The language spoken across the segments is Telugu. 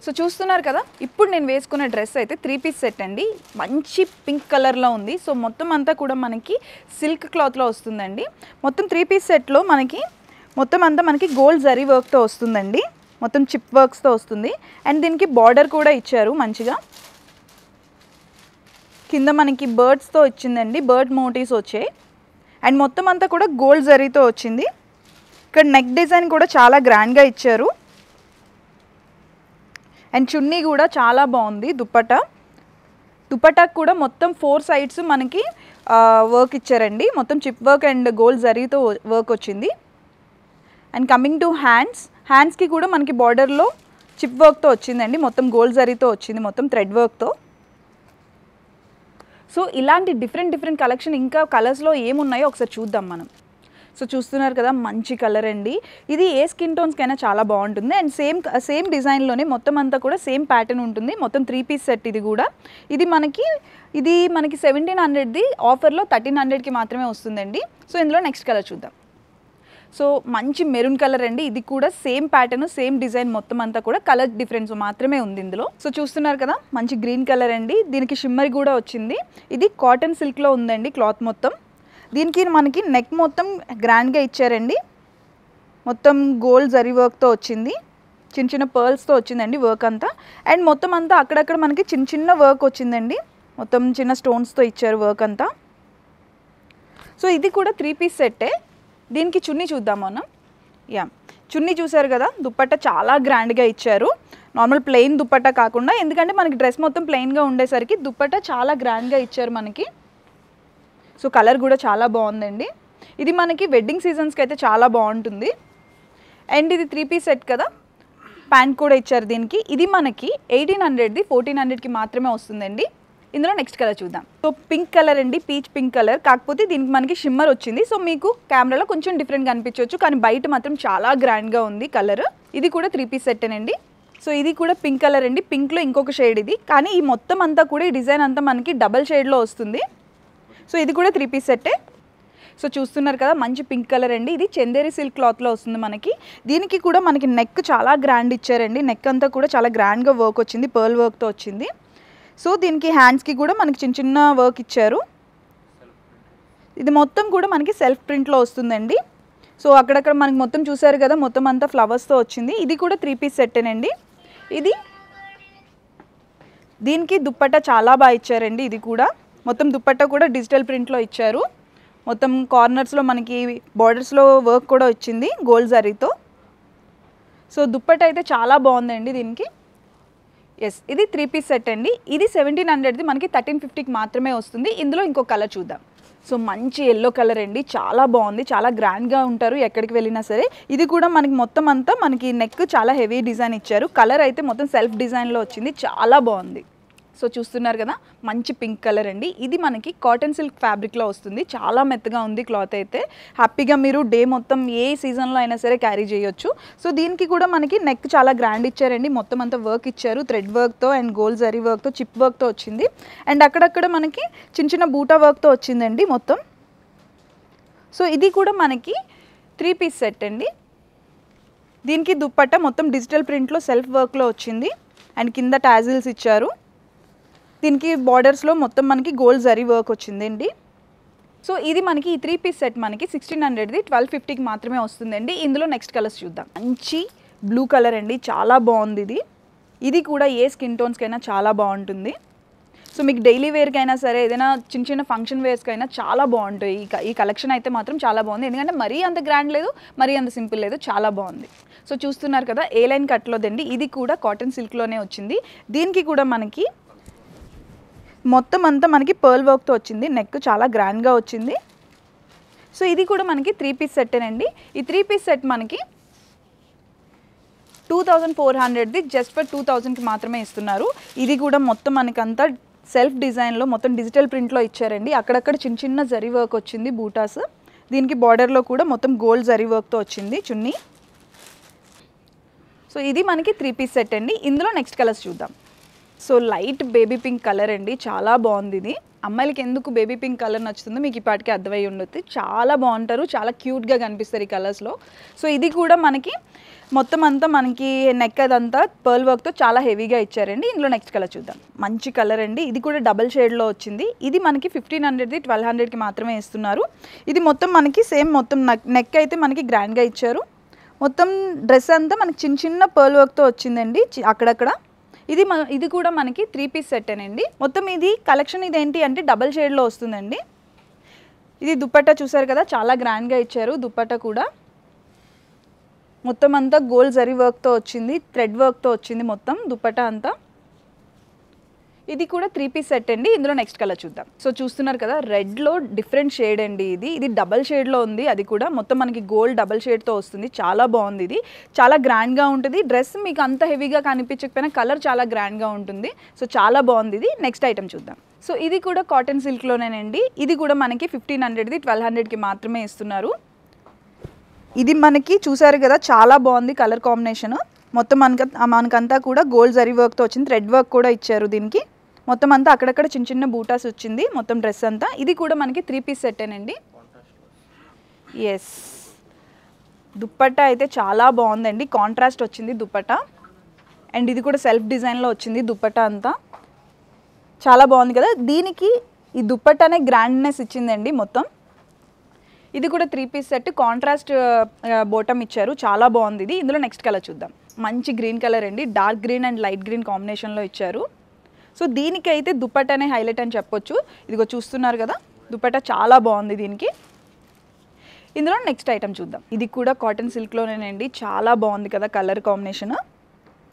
సో చూస్తున్నారు కదా, ఇప్పుడు నేను వేసుకున్న డ్రెస్ అయితే 3 పీస్ సెట్ అండి. మంచి పింక్ కలర్లో ఉంది. సో మొత్తం అంతా కూడా మనకి సిల్క్ క్లాత్లో వస్తుందండి. మొత్తం 3 పీస్ సెట్లో మనకి మొత్తం అంతా మనకి గోల్డ్ జరీ వర్క్తో వస్తుందండి. మొత్తం చిప్ వర్క్స్తో వస్తుంది. అండ్ దీనికి బార్డర్ కూడా ఇచ్చారు మంచిగా. కింద మనకి బర్డ్స్తో వచ్చిందండి, బర్డ్ మోటివ్స్ వచ్చాయి. అండ్ మొత్తం అంతా కూడా గోల్డ్ జరీతో వచ్చింది. ఇక్కడ నెక్ డిజైన్ కూడా చాలా గ్రాండ్గా ఇచ్చారు. అండ్ చున్నీ కూడా చాలా బాగుంది. దుపట్టాకు కూడా మొత్తం 4 సైడ్స్ మనకి వర్క్ ఇచ్చారండి. మొత్తం చిప్ వర్క్ అండ్ గోల్డ్ జరీతో వర్క్ వచ్చింది. అండ్ కమింగ్ టు హ్యాండ్స్కి కూడా మనకి బార్డర్లో చిప్ వర్క్తో వచ్చిందండి. మొత్తం గోల్డ్ జరీతో వచ్చింది, మొత్తం థ్రెడ్ వర్క్తో. సో ఇలాంటి డిఫరెంట్ కలెక్షన్ ఇంకా కలర్స్లో ఏమున్నాయో ఒకసారి చూద్దాం మనం. సో చూస్తున్నారు కదా, మంచి కలర్ అండి. ఇది ఏ స్కిన్ టోన్స్కైనా చాలా బాగుంటుంది. అండ్ సేమ్ డిజైన్లోనే మొత్తం అంతా కూడా సేమ్ ప్యాటర్న్ ఉంటుంది. మొత్తం 3 పీస్ సెట్ ఇది మనకి 1700ది ఆఫర్లో 1300కి మాత్రమే వస్తుందండి. సో ఇందులో నెక్స్ట్ కలర్ చూద్దాం. సో మంచి మెరూన్ కలర్ అండి. ఇది కూడా సేమ్ ప్యాటర్న్, సేమ్ డిజైన్, మొత్తం అంతా కూడా కలర్ డిఫరెన్స్ మాత్రమే ఉంది ఇందులో. సో చూస్తున్నారు కదా, మంచి గ్రీన్ కలర్ అండి. దీనికి షిమ్మర్ కూడా వచ్చింది. ఇది కాటన్ సిల్క్లో ఉందండి క్లాత్ మొత్తం. దీనికి మనకి నెక్ మొత్తం గ్రాండ్గా ఇచ్చారండి. మొత్తం గోల్డ్ జరీ వర్క్తో వచ్చింది. చిన్న పర్ల్స్తో వచ్చిందండి వర్క్ అంతా. అండ్ మొత్తం అంతా అక్కడక్కడ మనకి చిన్న వర్క్ వచ్చిందండి. మొత్తం చిన్న స్టోన్స్తో ఇచ్చారు వర్క్ అంతా. సో ఇది కూడా 3 పీస్ సెట్టే. దీనికి చున్నీ చూద్దాం మనం. చున్నీ చూసారు కదా, దుపట్టా చాలా గ్రాండ్గా ఇచ్చారు. నార్మల్ ప్లెయిన్ దుపట్టా కాకుండా, ఎందుకంటే మనకి డ్రెస్ మొత్తం ప్లెయిన్గా ఉండేసరికి దుపట్టా చాలా గ్రాండ్గా ఇచ్చారు మనకి. సో కలర్ కూడా చాలా బాగుందండి. ఇది మనకి వెడ్డింగ్ సీజన్స్కి అయితే చాలా బాగుంటుంది. అండ్ ఇది 3 పీస్ సెట్ కదా, ప్యాంట్ కూడా ఇచ్చారు దీనికి. ఇది మనకి 1800ది 1400కి మాత్రమే వస్తుందండి. ఇందులో నెక్స్ట్ కలర్ చూద్దాం. సో పింక్ కలర్ అండి, పీచ్ పింక్ కలర్. కాకపోతే దీనికి మనకి షిమ్మర్ వచ్చింది. సో మీకు కెమెరాలో కొంచెం డిఫరెంట్గా అనిపించవచ్చు, కానీ బయట మాత్రం చాలా గ్రాండ్గా ఉంది కలర్. ఇది కూడా 3 పీస్ సెట్టేనండి. సో ఇది కూడా పింక్ కలర్ అండి. పింక్లో ఇంకొక షేడ్ ఇది, కానీ ఈ మొత్తం అంతా కూడా ఈ డిజైన్ అంతా మనకి డబల్ షేడ్లో వస్తుంది. సో ఇది కూడా 3 పీస్ సెట్టే. సో చూస్తున్నారు కదా, మంచి పింక్ కలర్ అండి. ఇది చందేరి సిల్క్ క్లాత్లో వస్తుంది మనకి. దీనికి కూడా మనకి నెక్ చాలా గ్రాండ్ ఇచ్చారండి. నెక్ అంతా కూడా చాలా గ్రాండ్గా వర్క్ వచ్చింది, పర్ల్ వర్క్తో వచ్చింది. సో దీనికి హ్యాండ్స్కి కూడా మనకి చిన్న వర్క్ ఇచ్చారు. ఇది మొత్తం కూడా మనకి సెల్ఫ్ ప్రింట్లో వస్తుందండి. సో అక్కడక్కడ మనకి మొత్తం చూసారు కదా, మొత్తం అంతా ఫ్లవర్స్తో వచ్చింది. ఇది కూడా 3 పీస్ సెట్టేనండి. దీనికి దుప్పట్టా చాలా బాగా ఇచ్చారండి. ఇది కూడా మొత్తం దుప్పట్టా కూడా డిజిటల్ ప్రింట్లో ఇచ్చారు. మొత్తం కార్నర్స్లో మనకి బార్డర్స్లో వర్క్ కూడా వచ్చింది గోల్డ్ జరీతో. సో దుప్పట్టా అయితే చాలా బాగుందండి దీనికి. ఇది 3 పీస్ సెట్ అండి. ఇది 1700ది మనకి 1350కి మాత్రమే వస్తుంది. ఇందులో ఇంకో కలర్ చూద్దాం. సో మంచి ఎల్లో కలర్ అండి, చాలా బాగుంది. చాలా గ్రాండ్గా ఉంటారు ఎక్కడికి వెళ్ళినా సరే. ఇది కూడా మనకి మొత్తం అంతా మనకి నెక్ చాలా హెవీ డిజైన్ ఇచ్చారు. కలర్ అయితే మొత్తం సెల్ఫ్ డిజైన్లో వచ్చింది, చాలా బాగుంది. సో చూస్తున్నారు కదా, మంచి పింక్ కలర్ అండి. ఇది మనకి కాటన్ సిల్క్ ఫ్యాబ్రిక్లో వస్తుంది. చాలా మెత్తగా ఉంది క్లాత్ అయితే. హ్యాపీగా మీరు డే మొత్తం ఏ సీజన్లో అయినా సరే క్యారీ చేయొచ్చు. సో దీనికి కూడా మనకి నెక్ చాలా గ్రాండ్ ఇచ్చారండి. మొత్తం అంతా వర్క్ ఇచ్చారు, థ్రెడ్ వర్క్తో అండ్ గోల్డ్ జరీ వర్క్తో, చిప్ వర్క్తో వచ్చింది. అండ్ అక్కడక్కడ మనకి చిన్న బూటా వర్క్తో వచ్చిందండి మొత్తం. సో ఇది కూడా మనకి 3 పీస్ సెట్ అండి. దీనికి దుప్పట్టా మొత్తం డిజిటల్ ప్రింట్లో సెల్ఫ్ వర్క్లో వచ్చింది. అండ్ కింద టాజిల్స్ ఇచ్చారు. దీనికి బార్డర్స్లో మొత్తం మనకి గోల్డ్ జరీ వర్క్ వచ్చిందండి. సో ఇది మనకి ఈ 3 పీస్ సెట్ మనకి 1600ది 1250కి మాత్రమే వస్తుందండి. ఇందులో నెక్స్ట్ కలర్స్ చూద్దాం. మంచి బ్లూ కలర్ అండి, చాలా బాగుంది. ఇది కూడా ఏ స్కిన్ టోన్స్కైనా చాలా బాగుంటుంది. సో మీకు డైలీ వేర్కైనా సరే, ఏదైనా చిన్న ఫంక్షన్ వేర్స్కైనా చాలా బాగుంటాయి. ఈ కలెక్షన్ అయితే మాత్రం చాలా బాగుంది. ఎందుకంటే మరీ అంత గ్రాండ్ లేదు, మరీ అంత సింపుల్ లేదు, చాలా బాగుంది. సో చూస్తున్నారు కదా, ఏ లైన్ కట్లోదండి. ఇది కూడా కాటన్ సిల్క్లోనే వచ్చింది. దీనికి కూడా మనకి మొత్తం అంతా మనకి పర్ల్ వర్క్తో వచ్చింది. నెక్ చాలా గ్రాండ్గా వచ్చింది. సో ఇది కూడా మనకి 3 పీస్ సెట్టేనండి. ఈ 3 పీస్ సెట్ మనకి 2400ది జస్ట్ ఫర్ 2000కి మాత్రమే ఇస్తున్నారు. ఇది కూడా మొత్తం మనకంతా సెల్ఫ్ డిజైన్లో మొత్తం డిజిటల్ ప్రింట్లో ఇచ్చారండి. అక్కడక్కడ చిన్న జరీ వర్క్ వచ్చింది, బూటాస్. దీనికి బార్డర్లో కూడా మొత్తం గోల్డ్ జరీ వర్క్తో వచ్చింది చున్నీ. సో ఇది మనకి 3 పీస్ సెట్ అండి. ఇందులో నెక్స్ట్ కలర్స్ చూద్దాం. So light baby pink colour అండి, చాలా బాగుంది ఇది. అమ్మాయిలకి ఎందుకు బేబీ పింక్ కలర్ నచ్చుతుందో మీకు ఇప్పటికే అర్థమై ఉండొచ్చు. చాలా బాగుంటారు, చాలా క్యూట్గా కనిపిస్తారు ఈ కలర్స్లో. సో ఇది కూడా మనకి మొత్తం అంతా మనకి నెక్ అదంతా పర్ల్ వర్క్తో చాలా హెవీగా ఇచ్చారండి. ఇందులో నెక్స్ట్ కలర్ చూద్దాం. మంచి కలర్ అండి, ఇది కూడా డబల్ షేడ్లో వచ్చింది. ఇది మనకి 1500ది 1200కి మాత్రమే ఇస్తున్నారు. ఇది మొత్తం మనకి సేమ్ మొత్తం నెక్ అయితే మనకి గ్రాండ్గా ఇచ్చారు. మొత్తం డ్రెస్ అంతా మనకి చిన్న చిన్న పర్ల్ వర్క్తో వచ్చిందండి అక్కడక్కడ. ఇది కూడా మనకి 3 పీస్ సెట్టేనండి. మొత్తం ఇది కలెక్షన్ ఇదేంటి అంటే డబల్ షేడ్లో వస్తుందండి. ఇది దుపట్టా చూసారు కదా, చాలా గ్రాండ్గా ఇచ్చారు. దుపట్టా కూడా మొత్తం అంతా గోల్డ్ జరీ వర్క్తో వచ్చింది, థ్రెడ్ వర్క్తో వచ్చింది మొత్తం దుపట్టా అంతా. ఇది కూడా 3 పీస్ సెట్ అండి. ఇందులో నెక్స్ట్ కలర్ చూద్దాం. సో చూస్తున్నారు కదా, రెడ్లో డిఫరెంట్ షేడ్ అండి. ఇది డబల్ షేడ్లో ఉంది. అది కూడా మొత్తం మనకి గోల్డ్ డబల్ షేడ్తో వస్తుంది. చాలా బాగుంది. ఇది చాలా గ్రాండ్గా ఉంటుంది. డ్రెస్ మీకు అంత హెవీగా కనిపించకపోయినా కలర్ చాలా గ్రాండ్గా ఉంటుంది. సో చాలా బాగుంది ఇది. నెక్స్ట్ ఐటమ్ చూద్దాం. సో ఇది కూడా కాటన్ సిల్క్లోనేనండి. ఇది కూడా మనకి 1500ది 1200కి మాత్రమే ఇస్తున్నారు. ఇది మనకి చూసారు కదా, చాలా బాగుంది కలర్ కాంబినేషన్. మొత్తం మనకంతా కూడా గోల్డ్ జరీ వర్క్తో వచ్చింది, థ్రెడ్ వర్క్ కూడా ఇచ్చారు దీనికి. మొత్తం అంతా అక్కడక్కడ చిన్న చిన్న బూటాస్ వచ్చింది మొత్తం డ్రెస్ అంతా. ఇది కూడా మనకి 3 పీస్ సెట్టేనండి. ఎస్, దుప్పట్టా అయితే చాలా బాగుందండి, కాంట్రాస్ట్ వచ్చింది దుప్పట్టా. అండ్ ఇది కూడా సెల్ఫ్ డిజైన్లో వచ్చింది దుప్పట్టా అంతా. చాలా బాగుంది కదా. దీనికి ఈ దుప్పట్టానే గ్రాండ్నెస్ ఇచ్చిందండి మొత్తం. ఇది కూడా 3 పీస్ సెట్, కాంట్రాస్ట్ బోటమ్ ఇచ్చారు. చాలా బాగుంది ఇది. ఇందులో నెక్స్ట్ కలర్ చూద్దాం. మంచి గ్రీన్ కలర్ అండి, dark green and light green కాంబినేషన్లో ఇచ్చారు. సో దీనికైతే దుపట్టానే హైలైట్ అని చెప్పొచ్చు. ఇదిగో చూస్తున్నారు కదా, దుపట్టా చాలా బాగుంది దీనికి. ఇందులో నెక్స్ట్ ఐటమ్ చూద్దాం. ఇది కూడా కాటన్ సిల్క్లోనేనండి. చాలా బాగుంది కదా కలర్ కాంబినేషన్.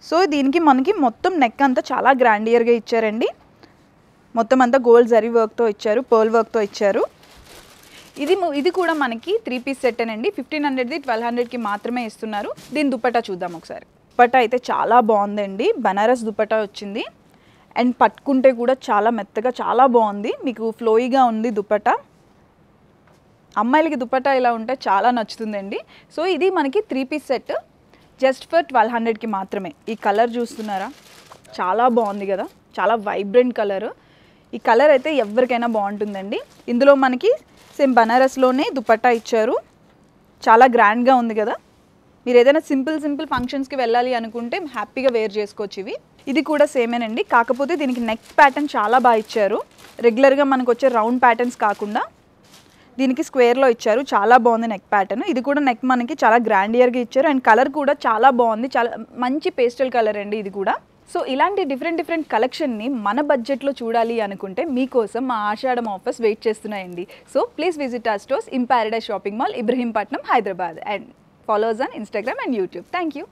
సో దీనికి మనకి మొత్తం నెక్ అంతా చాలా గ్రాండియర్గా ఇచ్చారండి. మొత్తం అంతా గోల్డ్ జరీ వర్క్తో ఇచ్చారు, పర్ల్ వర్క్తో ఇచ్చారు. ఇది కూడా మనకి 3 పీస్ సెట్టేనండి. 1500ది 1200కి మాత్రమే ఇస్తున్నారు. దీని దుపట్టా చూద్దాం ఒకసారి. దుపట్టా అయితే చాలా బాగుందండి, బనారస్ దుపట్టా వచ్చింది. అండ్ పట్టుకుంటే కూడా చాలా మెత్తగా చాలా బాగుంది, మీకు ఫ్లోయిగా ఉంది దుపట్టా. అమ్మాయిలకి దుపట్టా ఇలా ఉంటే చాలా నచ్చుతుందండి. సో ఇది మనకి 3 పీస్ సెట్, జస్ట్ ఫర్ 1200కి మాత్రమే. ఈ కలర్ చూస్తున్నారా, చాలా బాగుంది కదా, చాలా వైబ్రెంట్ కలర్. ఈ కలర్ అయితే ఎవరికైనా బాగుంటుందండి. ఇందులో మనకి సేమ్ బనారస్లోనే దుపట్టా ఇచ్చారు. చాలా గ్రాండ్గా ఉంది కదా. మీరు ఏదైనా సింపుల్ ఫంక్షన్స్కి వెళ్ళాలి అనుకుంటే హ్యాపీగా వేర్ చేసుకోవచ్చు ఇవి. ఇది కూడా సేమేనండి, కాకపోతే దీనికి నెక్ ప్యాటర్న్ చాలా బాగా ఇచ్చారు. రెగ్యులర్గా మనకు వచ్చే రౌండ్ ప్యాటర్న్స్ కాకుండా దీనికి స్క్వేర్లో ఇచ్చారు. చాలా బాగుంది నెక్ ప్యాటర్న్. ఇది కూడా నెక్ మనకి చాలా గ్రాండియర్గా ఇచ్చారు. అండ్ కలర్ కూడా చాలా బాగుంది, చాలా మంచి పేస్టల్ కలర్ అండి ఇది కూడా. సో ఇలాంటి డిఫరెంట్ కలెక్షన్ని మన బడ్జెట్లో చూడాలి అనుకుంటే మీకోసం మా ఆషాఢం ఆఫర్స్ వెయిట్ చేస్తున్నాయండి. So please visit our stores in Paradise shopping mall, Ibrahimpatnam, Hyderabad. And follow us on Instagram and YouTube. Thank you.